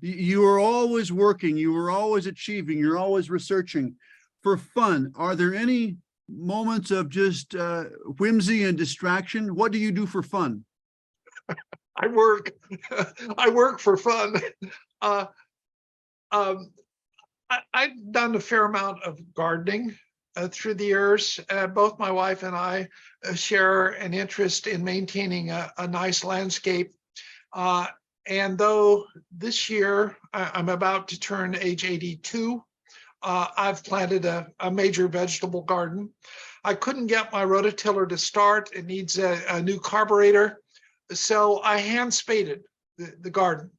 You are always working, you are always achieving, you're always researching. For fun, are there any moments of just whimsy and distraction? What do you do for fun? I work. I work for fun. Uh, um, I've done a fair amount of gardening through the years. Both my wife and I share an interest in maintaining a nice landscape. Uh, and though this year I'm about to turn age 82, I've planted a major vegetable garden. I couldn't get my rototiller to start. It needs a new carburetor. So I hand spaded the garden,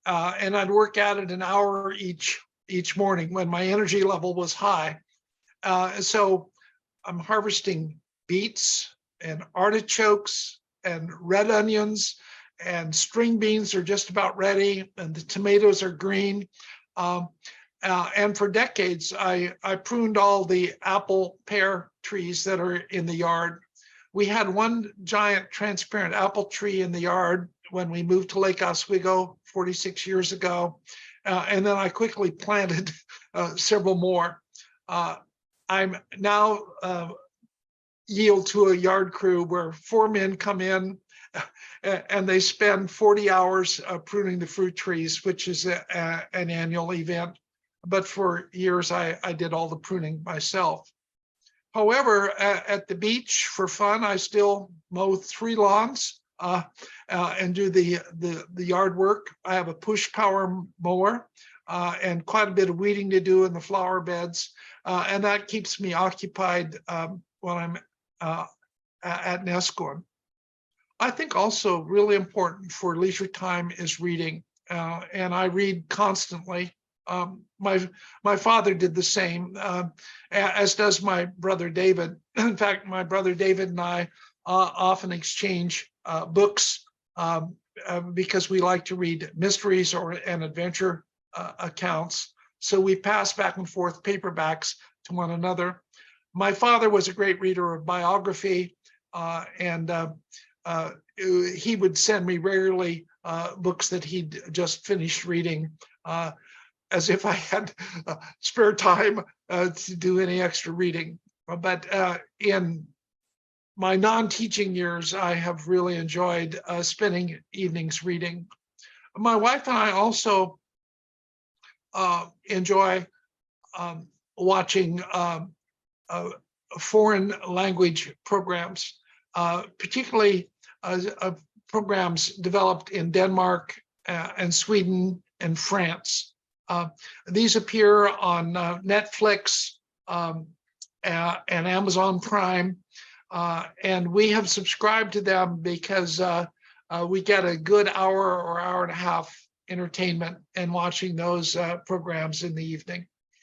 and I'd work at it an hour each morning when my energy level was high. So I'm harvesting beets and artichokes and red onions, and string beans are just about ready, and the tomatoes are green. And for decades, I pruned all the apple pear trees that are in the yard. We had one giant transparent apple tree in the yard when we moved to Lake Oswego 46 years ago. And then I quickly planted several more. I'm now yield to a yard crew where 4 men come in and they spend 40 hours pruning the fruit trees, which is an annual event. But for years, I did all the pruning myself. However, at the beach for fun, I still mow 3 lawns and do the yard work. I have a push power mower and quite a bit of weeding to do in the flower beds. And that keeps me occupied when I'm at Nesquin. I think also really important for leisure time is reading. And I read constantly. My father did the same, as does my brother David. In fact, my brother David and I often exchange books because we like to read mysteries and adventure accounts. So we pass back and forth paperbacks to one another. My father was a great reader of biography, and he would send me regularly books that he'd just finished reading, as if I had spare time to do any extra reading. But in my non-teaching years, I have really enjoyed spending evenings reading. My wife and I also enjoy watching foreign language programs, particularly programs developed in Denmark and Sweden and France. These appear on Netflix and Amazon Prime, and we have subscribed to them because we get a good hour or hour and a half entertainment in watching those programs in the evening.